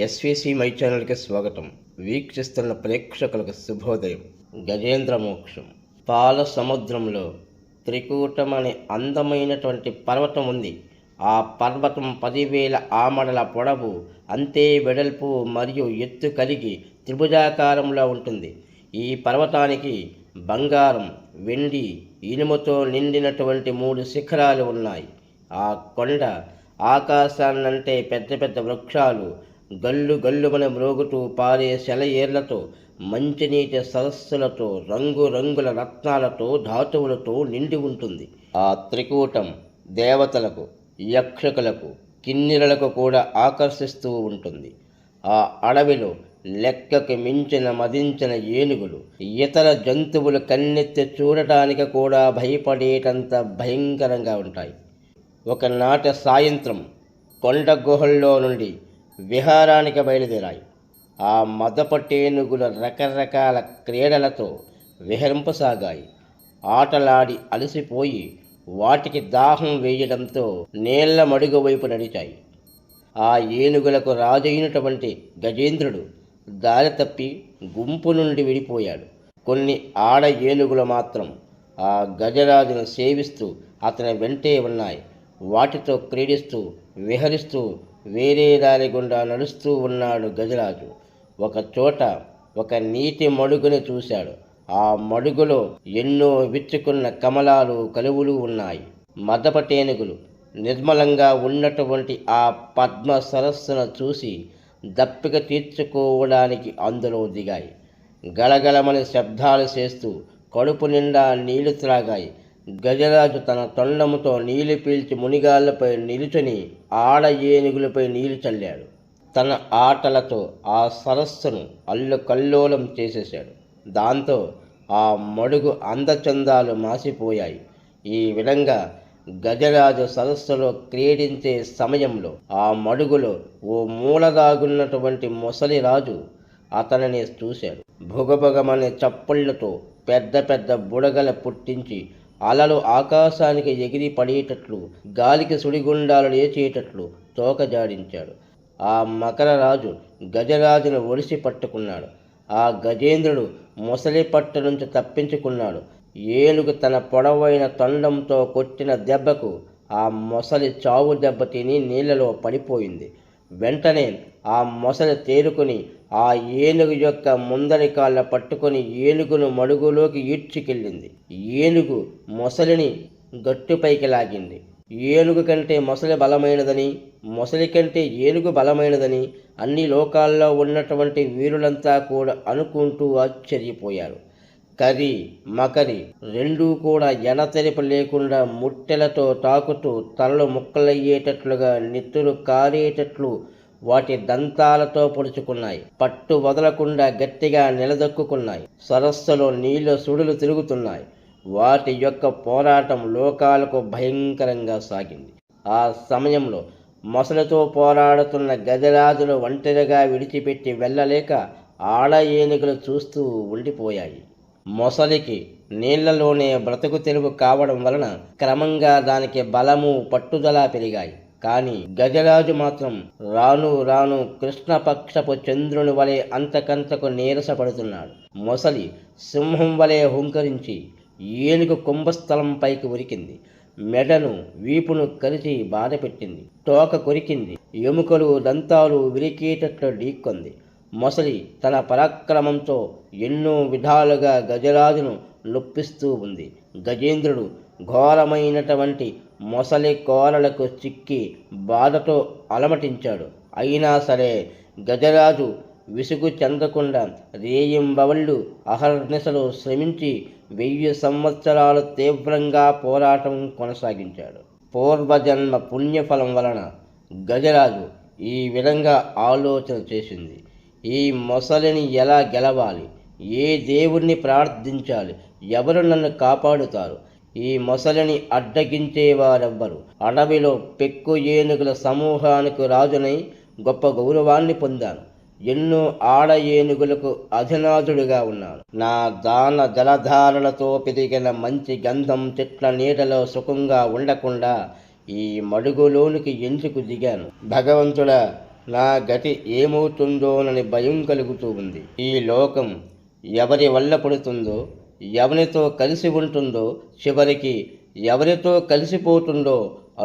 SVC my ఛానల్కి స్వాగతం. వీక్షిస్తున్న ప్రేక్షకులకు శుభోదయం. గజేంద్ర మోక్షం. పాల సముద్రంలో త్రికూటం అనే అందమైనటువంటి పర్వతం ఉంది. ఆ పర్వతం 10,000 ఆమడల పొడవు, అంతే వెడల్పు మరియు ఎత్తు కలిగి త్రిభుజాకారంలో ఉంటుంది. ఈ పర్వతానికి బంగారం, వెండి, ఇనుముతో నిండినటువంటి 3 శిఖరాలు ఉన్నాయి. ఆ కొండ ఆకాశాన్నంటే పెద్ద పెద్ద వృక్షాలు, గల్లు గల్లుమని మ్రోగుతూ పారే సెలయేర్లతో, మంచినీటి సరస్సులతో, రంగురంగుల రత్నాలతో, ధాతువులతో నిండి ఉంటుంది. ఆ త్రికూటం దేవతలకు, యక్షకులకు, కిన్నెరలకు కూడా ఆకర్షిస్తూ ఉంటుంది. ఆ అడవిలో లెక్కకు మించిన మదించిన ఏనుగులు, ఇతర జంతువులు కన్నెత్తి చూడటానికి కూడా భయపడేటంత భయంకరంగా ఉంటాయి. ఒకనాటి సాయంత్రం కొండ గుహల్లో నుండి విహారానికి బయలుదేరాయి. ఆ మదపటేనుగుల రకరకాల క్రీడలతో విహరింపసాగాయి. ఆటలాడి అలసిపోయి వాటికి దాహం వేయడంతో నీళ్ల మడుగు వైపు నడిచాయి. ఆ ఏనుగులకు రాజైనటువంటి గజేంద్రుడు దారి తప్పి గుంపు నుండి విడిపోయాడు. కొన్ని ఆడ ఏనుగులు మాత్రం ఆ గజరాజును సేవిస్తూ అతని వెంటే ఉన్నాయి. వాటితో క్రీడిస్తూ విహరిస్తూ వేరే దారి గుండా నడుస్తూ ఉన్నాడు గజరాజు. ఒక చోట ఒక నీటి మడుగుని చూశాడు. ఆ మడుగులో ఎన్నో విచ్చుకున్న కమలాలు, కలువులు ఉన్నాయి. మదపటేనుగులు నిర్మలంగా ఉన్నటువంటి ఆ పద్మ సరస్సును చూసి దప్పిక తీర్చుకోవడానికి అందులో దిగాయి. గలగలమని శబ్దాలు చేస్తూ కడుపు నిండా నీళ్లు త్రాగాయి. గజరాజు తన తొండముతో నీళ్లు పీల్చి మునిగాళ్లపై నిలుచుని ఆడ ఏనుగులపై నీళ్లు చల్లాడు. తన ఆటలతో ఆ సరస్సును అల్లుకల్లోలం చేసేశాడు. దాంతో ఆ మడుగు అందచందాలు మాసిపోయాయి. ఈ విధంగా గజరాజు సరస్సులో క్రీడించే సమయంలో ఆ మడుగులో ఓ మూలదాగున్నటువంటి మొసలిరాజు అతనిని చూశాడు. భుగభుగమనే చప్పుళ్లతో పెద్ద పెద్ద బుడగల పుట్టించి అలలు ఆకాశానికి ఎగిరి పడేటట్లు, గాలికి సుడిగుండాలు లేచేటట్లు తోక జాడించాడు. ఆ మకరరాజు గజరాజును ఒడిసి పట్టుకున్నాడు. ఆ గజేంద్రుడు మొసలి పట్టు నుంచి తప్పించుకున్నాడు. ఏనుగు తన పొడవైన తొండంతో కొట్టిన దెబ్బకు ఆ మొసలి చావు దెబ్బ తిని నీళ్లలో పడిపోయింది. వెంటనే ఆ మొసలి తేరుకుని ఆ ఏనుగు యొక్క ముందరి కాళ్ళ పట్టుకొని ఏనుగును మడుగులోకి ఈడ్చుకెళ్ళింది. ఏనుగు మొసలిని గట్టుపైకి లాగింది. ఏనుగు కంటే మొసలి బలమైనదని, మొసలి కంటే ఏనుగు బలమైనదని అన్ని లోకాల్లో ఉన్నటువంటి వీరులంతా కూడా అనుకుంటూ ఆశ్చర్యపోయారు. కరి మకరి రెండూ కూడా ఎడతెరిపి లేకుండా ముట్టెలతో తాకుతూ తలలు ముక్కలయ్యేటట్లుగా, నెత్తురు కారేటట్లు వాటి దంతాలతో పొడుచుకున్నాయి. పట్టు వదలకుండా గట్టిగా నిలదొక్కున్నాయి. సరస్సులో నీళ్ల సుడులు తిరుగుతున్నాయి. వాటి యొక్క పోరాటం లోకాలకు భయంకరంగా సాగింది. ఆ సమయంలో మొసలితో పోరాడుతున్న గజరాజులు ఒంటరిగా విడిచిపెట్టి వెళ్ళలేక ఆడ ఏనుగులు చూస్తూ ఉండిపోయాయి. మొసలికి నీళ్లలోనే బ్రతుకు తెరువు కావడం వలన క్రమంగా దానికి బలము, పట్టుదల పెరిగాయి. కానీ గజరాజు మాత్రం రాను రాను కృష్ణపక్షపు చంద్రుని వలె అంతకంతకు నీరసపడుతున్నాడు. మొసలి సింహం వలె హుంకరించి ఏనుగు కుంభస్థలంపైకి ఉరికింది. మెడను, వీపును కరిచి బాధపెట్టింది. తోక కొరికింది. ఎముకలు, దంతాలు విరికేటట్లు ఢీక్కొంది. మొసలి తన పరాక్రమంతో ఎన్నో విధాలుగా గజరాజును నొప్పిస్తూ ఉంది. గజేంద్రుడు ఘోరమైనటువంటి మొసలి కోరలకు చిక్కి బాధతో అలమటించాడు. అయినా సరే గజరాజు విసుగు చెందకుండా రేయింబవళ్ళు అహర్నిశలు శ్రమించి 1000 సంవత్సరాలు తీవ్రంగా పోరాటం కొనసాగించాడు. పూర్వజన్మ పుణ్యఫలం వలన గజరాజు ఈ విధంగా ఆలోచన చేసింది. ఈ మొసలిని ఎలా గెలవాలి? ఏ దేవుణ్ణి ప్రార్థించాలి? ఎవరు నన్ను కాపాడుతారు? ఈ మొసలిని అడ్డగించేవారెవ్వరు? అడవిలో పెక్కు ఏనుగుల సమూహానికి రాజునై గొప్ప గౌరవాన్ని పొందాను. ఎన్నో ఆడ ఏనుగులకు అధినాథుడిగా ఉన్నాను. నా దాన జలధారలతో పెరిగిన మంచి గంధం చెట్ల నీడలో సుఖంగా ఉండకుండా ఈ మడుగులోనికి ఎందుకు దిగాను? భగవంతుడా, నా గతి ఏమవుతుందోనని భయం కలుగుతూ ఉంది. ఈ లోకం ఎవరి వల్ల పడుతుందో, ఎవరితో కలిసి ఉంటుందో, చివరికి ఎవరితో కలిసిపోతుందో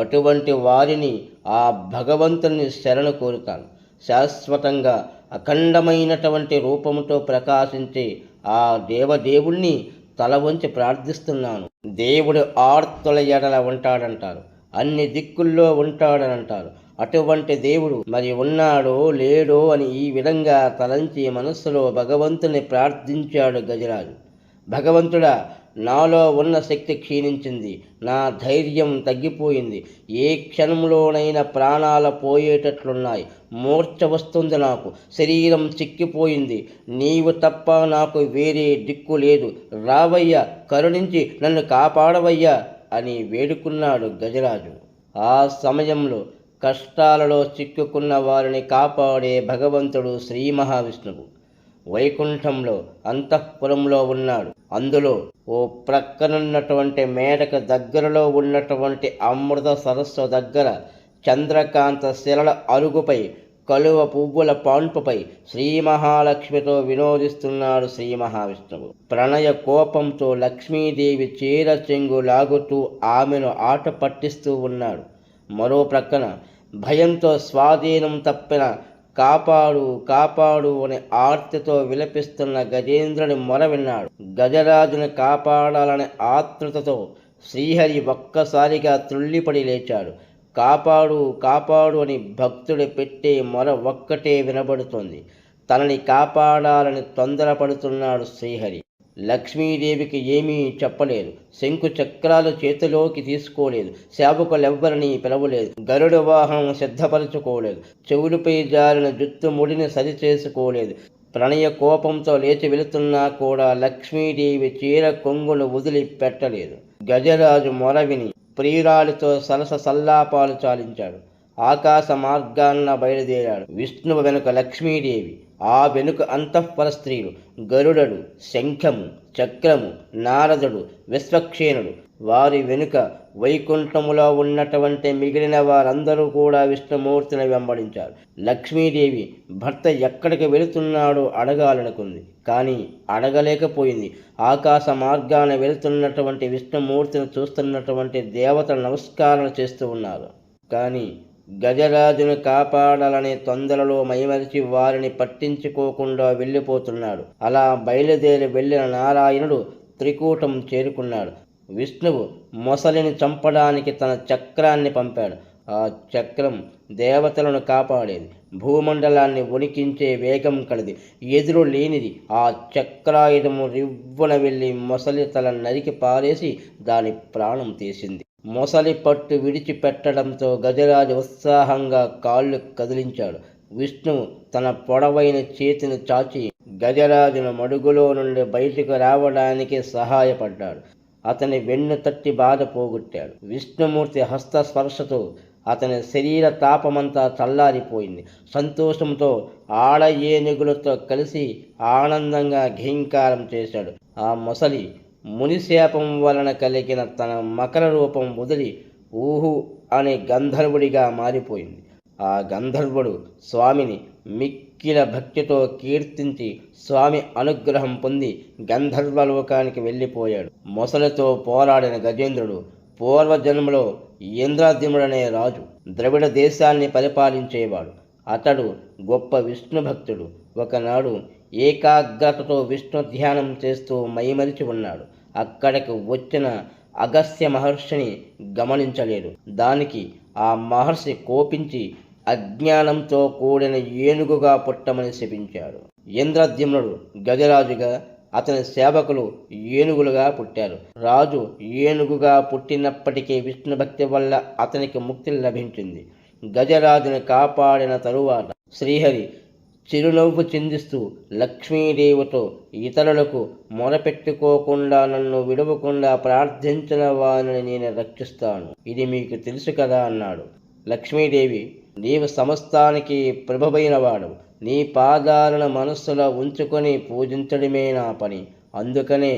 అటువంటి వారిని ఆ భగవంతుని శరణు కోరుతాను. శాశ్వతంగా అఖండమైనటువంటి రూపముతో ప్రకాశించే ఆ దేవదేవుణ్ణి తల వంచి ప్రార్థిస్తున్నాను. దేవుడు ఆర్తుల ఎడల ఉంటాడంటారు, అన్ని దిక్కుల్లో ఉంటాడనంటారు. అటువంటి దేవుడు మరి ఉన్నాడో లేడో అని ఈ విధంగా తలంచి మనస్సులో భగవంతుని ప్రార్థించాడు గజరాజు. భగవంతుడా, నాలో ఉన్న శక్తి క్షీణించింది, నా ధైర్యం తగ్గిపోయింది, ఏ క్షణంలోనైనా ప్రాణాలు పోయేటట్లున్నాయి, మూర్ఛ వస్తుంది, నాకు శరీరం చిక్కిపోయింది, నీవు తప్ప నాకు వేరే దిక్కు లేదు, రావయ్యా, కరుణించి నన్ను కాపాడవయ్యా అని వేడుకున్నాడు గజరాజు. ఆ సమయంలో కష్టాలలో చిక్కుకున్న వారిని కాపాడే భగవంతుడు శ్రీ మహావిష్ణువు వైకుంఠంలో అంతఃపురంలో ఉన్నాడు. అందులో ఓ ప్రక్కనున్నటువంటి మేడకు దగ్గరలో ఉన్నటువంటి అమృత సరస్సు దగ్గర చంద్రకాంత శిలల అరుగుపై కలువ పువ్వుల పాన్పుపై శ్రీ మహాలక్ష్మితో వినోదిస్తున్నాడు శ్రీ మహావిష్ణువు. ప్రణయ కోపంతో లక్ష్మీదేవి చీర చెంగు లాగుతూ ఆమెను ఆట పట్టిస్తూ ఉన్నాడు. మరో ప్రక్కన భయంతో స్వాధీనం తప్పిన కాపాడు కాపాడు అని ఆర్తితో విలపిస్తున్న గజేంద్రుని మొర విన్నాడు. గజరాజును కాపాడాలనే ఆతృతతో శ్రీహరి ఒక్కసారిగా త్రుళ్ళిపడి లేచాడు. కాపాడు కాపాడు అని భక్తుడు పెట్టే మొర ఒక్కటే వినబడుతోంది. తనని కాపాడాలని తొందరపడుతున్నాడు శ్రీహరి. లక్ష్మీదేవికి ఏమీ చెప్పలేదు, శంకు చక్రాలు చేతిలోకి తీసుకోలేదు, సేవకులెవ్వరినీ పిలవలేదు, గరుడ వాహనం సిద్ధపరచుకోలేదు, చెవులపై జారిన జుత్తు ముడిని సరిచేసుకోలేదు. ప్రణయ కోపంతో లేచి వెళుతున్నా కూడా లక్ష్మీదేవి చీర కొంగును వదిలి పెట్టలేదు. గజరాజు మొర విని ప్రియురాలితో సరస సల్లాపాలు చాలించాడు. ఆకాశ మార్గాన్న బయలుదేరాడు. విష్ణువు వెనుక లక్ష్మీదేవి, ఆ వెనుక అంతఃపుర స్త్రీలు, గరుడడు, శంఖము, చక్రము, నారదుడు, విశ్వక్షేణుడు. వారి వెనుక వైకుంఠములో ఉన్నటువంటి మిగిలిన వారందరూ కూడా విష్ణుమూర్తిని వెంబడించారు. లక్ష్మీదేవి భర్త ఎక్కడికి వెళుతున్నాడో అడగాలనుకుంది, కానీ అడగలేకపోయింది. ఆకాశ మార్గాన వెళుతున్నటువంటి విష్ణుమూర్తిని చూస్తున్నటువంటి దేవతలు నమస్కారాలు చేస్తూ ఉన్నారు. కానీ గజరాజును కాపాడాలనే తొందరలో మైమరిచి వారిని పట్టించుకోకుండా వెళ్ళిపోతున్నాడు. అలా బయలుదేరి వెళ్ళిన నారాయణుడు త్రికూటం చేరుకున్నాడు. విష్ణువు మొసలిని చంపడానికి తన చక్రాన్ని పంపాడు. ఆ చక్రం దేవతలను కాపాడేది, భూమండలాన్ని వణికించే వేగం కలది, ఎదురు లేనిది. ఆ చక్రాయుధము రివ్వున వెళ్ళి మొసలి తల నరికి పారేసి దాని ప్రాణం తీసింది. మొసలి పట్టు విడిచిపెట్టడంతో గజరాజు ఉత్సాహంగా కాళ్ళు కదిలించాడు. విష్ణువు తన పొడవైన చేతిని చాచి గజరాజును మడుగులో నుండి బయటకు రావడానికి సహాయపడ్డాడు. అతని వెన్ను తట్టి బాధ పోగొట్టాడు. విష్ణుమూర్తి హస్తస్పర్శతో అతని శరీర తాపమంతా చల్లారిపోయింది. సంతోషంతో ఆడ ఏనుగులతో కలిసి ఆనందంగా ఘీంకారం చేశాడు. ఆ మొసలి మునిశాపం వలన కలిగిన తన మకర రూపం వదిలి ఊహు అనే గంధర్వుడిగా మారిపోయింది. ఆ గంధర్వుడు స్వామిని మిక్కిల భక్తితో కీర్తించి స్వామి అనుగ్రహం పొంది గంధర్వలోకానికి వెళ్ళిపోయాడు. మొసలితో పోరాడిన గజేంద్రుడు పూర్వజన్మలో ఇంద్రద్యుమ్నుడనే రాజు, ద్రవిడ దేశాన్ని పరిపాలించేవాడు. అతడు గొప్ప విష్ణు భక్తుడు. ఒకనాడు ఏకాగ్రతతో విష్ణు ధ్యానం చేస్తూ మైమరిచి ఉన్నాడు. అక్కడికి వచ్చిన అగస్త్య మహర్షిని గమనించలేడు. దానికి ఆ మహర్షి కోపించి అజ్ఞానంతో కూడిన ఏనుగుగా పుట్టమని శపించాడు. ఇంద్రద్యుమ్నుడు గజరాజుగా, అతని సేవకులు ఏనుగులుగా పుట్టారు. రాజు ఏనుగుగా పుట్టినప్పటికీ విష్ణుభక్తి వల్ల అతనికి ముక్తి లభించింది. గజరాజును కాపాడిన తరువాత శ్రీహరి చిరునవ్వు చిందిస్తూ లక్ష్మీదేవితో ఇతరులకు మొరపెట్టుకోకుండా నన్ను విడవకుండా ప్రార్థించిన వారిని నేను రక్షిస్తాను, ఇది మీకు తెలుసు కదా అన్నాడు. లక్ష్మీదేవి, నీవు సమస్తానికి ప్రభువైనవాడు, నీ పాదాలను మనస్సులో ఉంచుకొని పూజించడమే నా పని, అందుకనే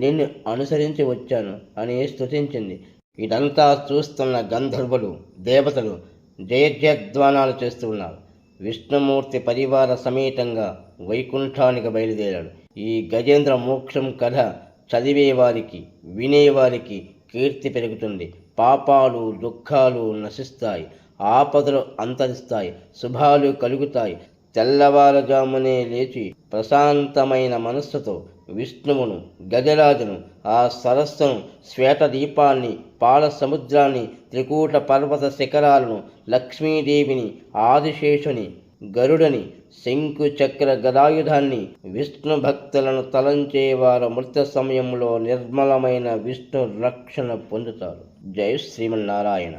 నిన్ను అనుసరించి వచ్చాను అని స్తుతించింది. ఇదంతా చూస్తున్న గంధర్వులు, దేవతలు జయజయధ్వానాలు చేస్తున్నారు. విష్ణుమూర్తి పరివార సమేతంగా వైకుంఠానికి బయలుదేరాడు. ఈ గజేంద్ర మోక్షం కథ చదివేవారికి, వినేవారికి కీర్తి పెరుగుతుంది. పాపాలు దుఃఖాలు నశిస్తాయి, ఆపదలు అంతరిస్తాయి, శుభాలు కలుగుతాయి. తెల్లవారుజామునే లేచి ప్రశాంతమైన మనస్సుతో విష్ణువును, గజరాజును, ఆ సరస్సును, శ్వేతదీపాన్ని, పాల సముద్రాన్ని, త్రికూట పర్వత శిఖరాలను, లక్ష్మీదేవిని, ఆదిశేషుని, గరుడని, శంకు చక్ర గదాయుధాన్ని, విష్ణు భక్తులను తలంచేవారు మృత సమయంలో నిర్మలమైన విష్ణు రక్షణ పొందుతారు. జై శ్రీమన్నారాయణ.